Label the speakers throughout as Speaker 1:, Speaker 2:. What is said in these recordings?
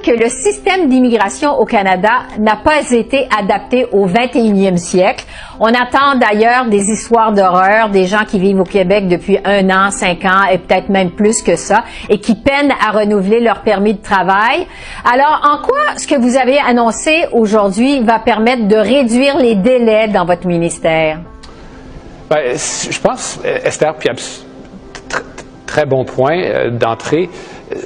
Speaker 1: Que le système d'immigration au Canada n'a pas été adapté au 21e siècle. On attend d'ailleurs des histoires d'horreur, des gens qui vivent au Québec depuis 1 an, 5 ans et peut-être même plus que ça et qui peinent à renouveler leur permis de travail. Alors, en quoi ce que vous avez annoncé aujourd'hui va permettre de réduire les délais dans votre ministère?
Speaker 2: Bien, je pense, Esther, puis très bon point d'entrée.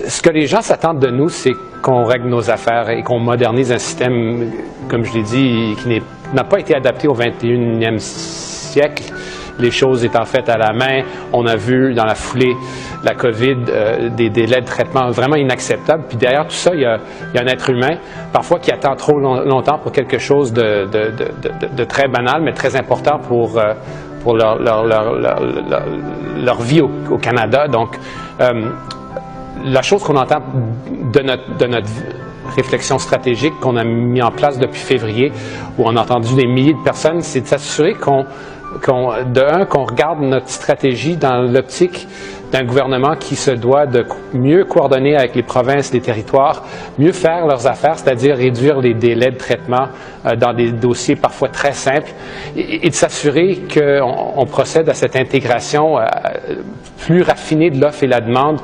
Speaker 2: Ce que les gens s'attendent de nous, c'est qu'on règle nos affaires et qu'on modernise un système, comme je l'ai dit, qui n'a pas été adapté au 21e siècle. Les choses étant faites à la main, on a vu dans la foulée de la COVID des délais de traitement vraiment inacceptables. Puis derrière tout ça, il y a un être humain, parfois qui attend trop longtemps pour quelque chose de très banal, mais très important pour leur vie au Canada. Donc, la chose qu'on entend de notre réflexion stratégique qu'on a mis en place depuis février, où on a entendu des milliers de personnes, c'est de s'assurer qu'on regarde notre stratégie dans l'optique d'un gouvernement qui se doit de mieux coordonner avec les provinces, les territoires, mieux faire leurs affaires, c'est-à-dire réduire les délais de traitement dans des dossiers parfois très simples, et de s'assurer qu'on procède à cette intégration plus raffinée de l'offre et la demande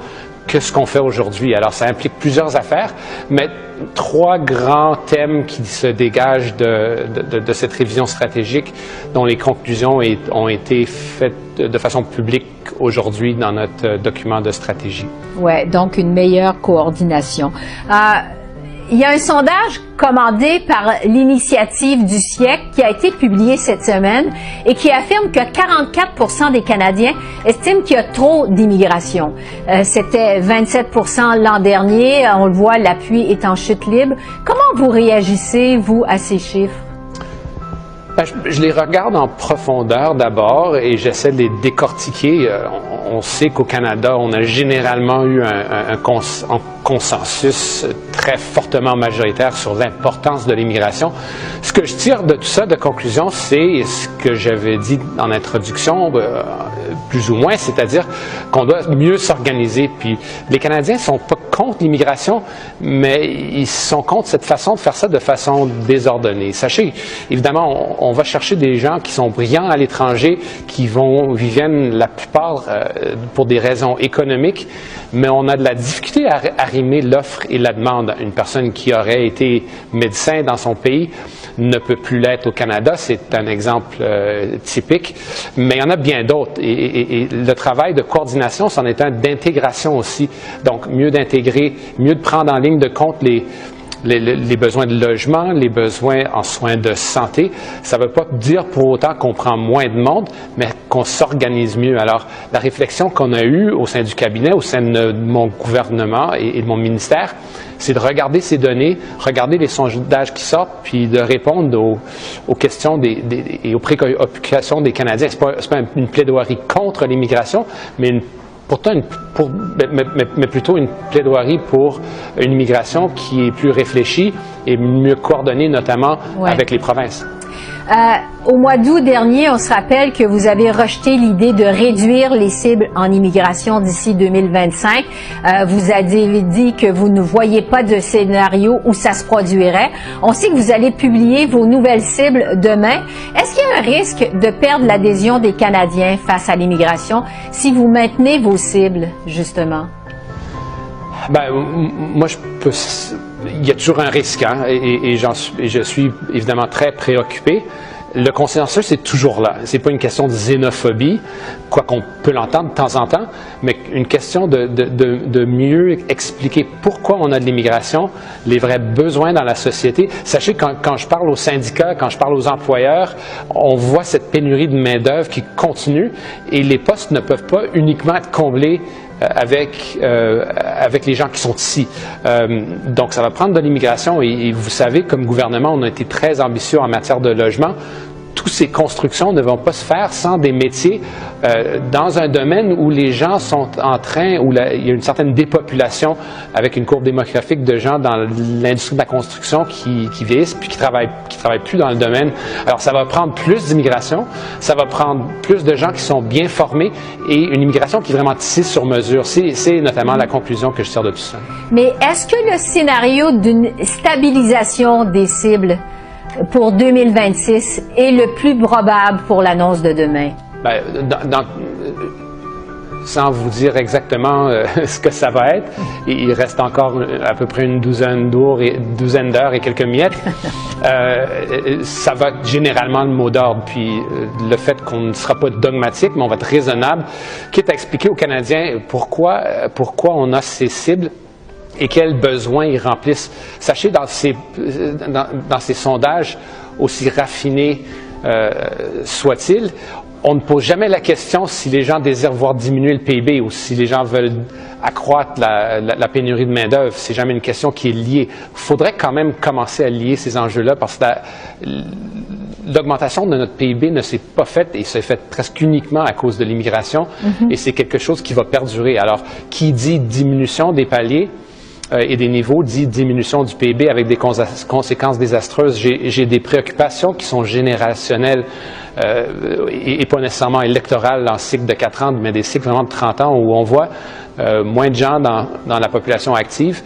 Speaker 2: que ce qu'on fait aujourd'hui. Alors, ça implique plusieurs affaires, mais 3 grands thèmes qui se dégagent de cette révision stratégique, dont les conclusions ont été faites de façon publique aujourd'hui dans notre document de stratégie.
Speaker 1: Oui, donc une meilleure coordination. Il y a un sondage commandé par l'Initiative du siècle qui a été publié cette semaine et qui affirme que 44% des Canadiens estiment qu'il y a trop d'immigration. C'était 27% l'an dernier. On le voit, l'appui est en chute libre. Comment vous réagissez, vous, à ces chiffres?
Speaker 2: Je les regarde en profondeur d'abord et j'essaie de les décortiquer. On sait qu'au Canada, on a généralement eu un consensus très fortement majoritaire sur l'importance de l'immigration. Ce que je tire de tout ça de conclusion, c'est ce que j'avais dit en introduction, plus ou moins, c'est-à-dire qu'on doit mieux s'organiser. Puis les Canadiens ne sont pas contre l'immigration, mais ils sont contre cette façon de faire ça de façon désordonnée. Sachez, évidemment, on va chercher des gens qui sont brillants à l'étranger, qui viennent la plupart pour des raisons économiques, mais on a de la difficulté à arrimer l'offre et la demande. Une personne qui aurait été médecin dans son pays ne peut plus l'être au Canada. C'est un exemple typique, mais il y en a bien d'autres. Et le travail de coordination, c'en est un d'intégration aussi. Donc, mieux d'intégrer, mieux de prendre en ligne de compte les besoins de logement, les besoins en soins de santé. Ça ne veut pas dire pour autant qu'on prend moins de monde, mais qu'on s'organise mieux. Alors, la réflexion qu'on a eue au sein du cabinet, au sein de mon gouvernement et de mon ministère, c'est de regarder ces données, regarder les sondages qui sortent, puis de répondre aux questions et aux préoccupations des Canadiens. Ce n'est pas une plaidoirie contre l'immigration, mais plutôt une plaidoirie pour une immigration qui est plus réfléchie et mieux coordonnée, notamment avec les provinces.
Speaker 1: Au mois d'août dernier, on se rappelle que vous avez rejeté l'idée de réduire les cibles en immigration d'ici 2025. Vous avez dit que vous ne voyez pas de scénario où ça se produirait. On sait que vous allez publier vos nouvelles cibles demain. Est-ce qu'il y a un risque de perdre l'adhésion des Canadiens face à l'immigration si vous maintenez vos cibles, justement?
Speaker 2: Moi, il y a toujours un risque, hein, et je suis évidemment très préoccupé. Le consensus est toujours là. C'est pas une question de xénophobie, quoi qu'on peut l'entendre de temps en temps, mais une question de mieux expliquer pourquoi on a de l'immigration, les vrais besoins dans la société. Sachez, quand je parle aux syndicats, quand je parle aux employeurs, on voit cette pénurie de main-d'œuvre qui continue et les postes ne peuvent pas uniquement être comblés avec les gens qui sont ici. Donc, ça va prendre de l'immigration et vous savez, comme gouvernement, on a été très ambitieux en matière de logement. toutes ces constructions ne vont pas se faire sans des métiers dans un domaine où les gens sont en train, où il y a une certaine dépopulation avec une courbe démographique de gens dans l'industrie de la construction qui vieillissent puis qui travaillent plus dans le domaine. Alors, ça va prendre plus d'immigration, ça va prendre plus de gens qui sont bien formés et une immigration qui est vraiment tissée sur mesure. C'est notamment la conclusion que je tire de tout ça.
Speaker 1: Mais est-ce que le scénario d'une stabilisation des cibles pour 2026 est le plus probable pour l'annonce de demain?
Speaker 2: Bien, sans vous dire exactement ce que ça va être, il reste encore à peu près une douzaine d'heures et quelques miettes. Ça va être généralement le mot d'ordre. Puis le fait qu'on ne sera pas dogmatique, mais on va être raisonnable, quitte à expliquer aux Canadiens pourquoi on a ces cibles et quels besoins ils remplissent. Sachez, dans ces sondages, aussi raffinés soient-ils, on ne pose jamais la question si les gens désirent voir diminuer le PIB ou si les gens veulent accroître la pénurie de main-d'œuvre. C'est jamais une question qui est liée. Il faudrait quand même commencer à lier ces enjeux-là parce que l'augmentation de notre PIB ne s'est pas faite et s'est faite presque uniquement à cause de l'immigration et c'est quelque chose qui va perdurer. Alors, qui dit diminution des paliers et des niveaux dit diminution du PIB avec des conséquences désastreuses. J'ai des préoccupations qui sont générationnelles et pas nécessairement électorales dans cycle de 4 ans, mais des cycles vraiment de 30 ans où on voit moins de gens dans la population active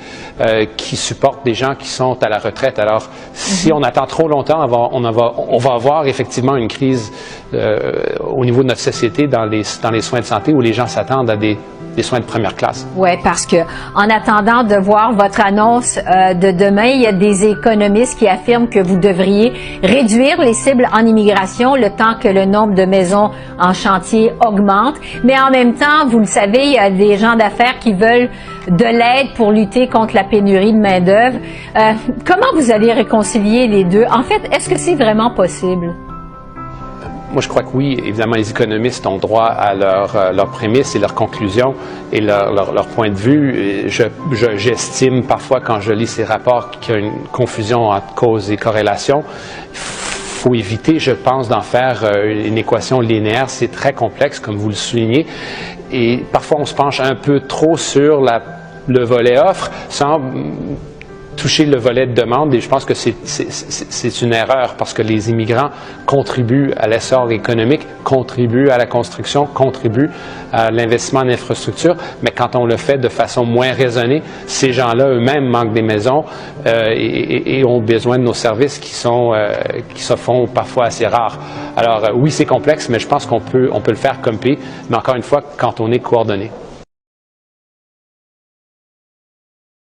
Speaker 2: qui supportent des gens qui sont à la retraite. Alors, si on attend trop longtemps, on va avoir effectivement une crise au niveau de notre société dans les soins de santé où les gens s'attendent à des soins de première classe.
Speaker 1: Oui, parce que en attendant de voir votre annonce de demain, il y a des économistes qui affirment que vous devriez réduire les cibles en immigration le temps que le nombre de maisons en chantier augmente. Mais en même temps, vous le savez, il y a des gens d'affaires qui veulent de l'aide pour lutter contre la pénurie de main-d'œuvre. Comment vous allez réconcilier les deux? En fait, est-ce que c'est vraiment possible?
Speaker 2: Moi, je crois que oui. Évidemment, les économistes ont droit à leurs prémices et leurs conclusions et leur point de vue. J'estime parfois, quand je lis ces rapports, qu'il y a une confusion entre cause et corrélation. Il faut éviter, je pense, d'en faire une équation linéaire. C'est très complexe, comme vous le soulignez. Et parfois, on se penche un peu trop sur le volet offre sans toucher le volet de demande, et je pense que c'est une erreur parce que les immigrants contribuent à l'essor économique, contribuent à la construction, contribuent à l'investissement en infrastructure, mais quand on le fait de façon moins raisonnée, ces gens-là eux-mêmes manquent des maisons et ont besoin de nos services qui se font parfois assez rares. Alors oui, c'est complexe, mais je pense qu'on peut le faire comme pays, mais encore une fois, quand on est coordonné.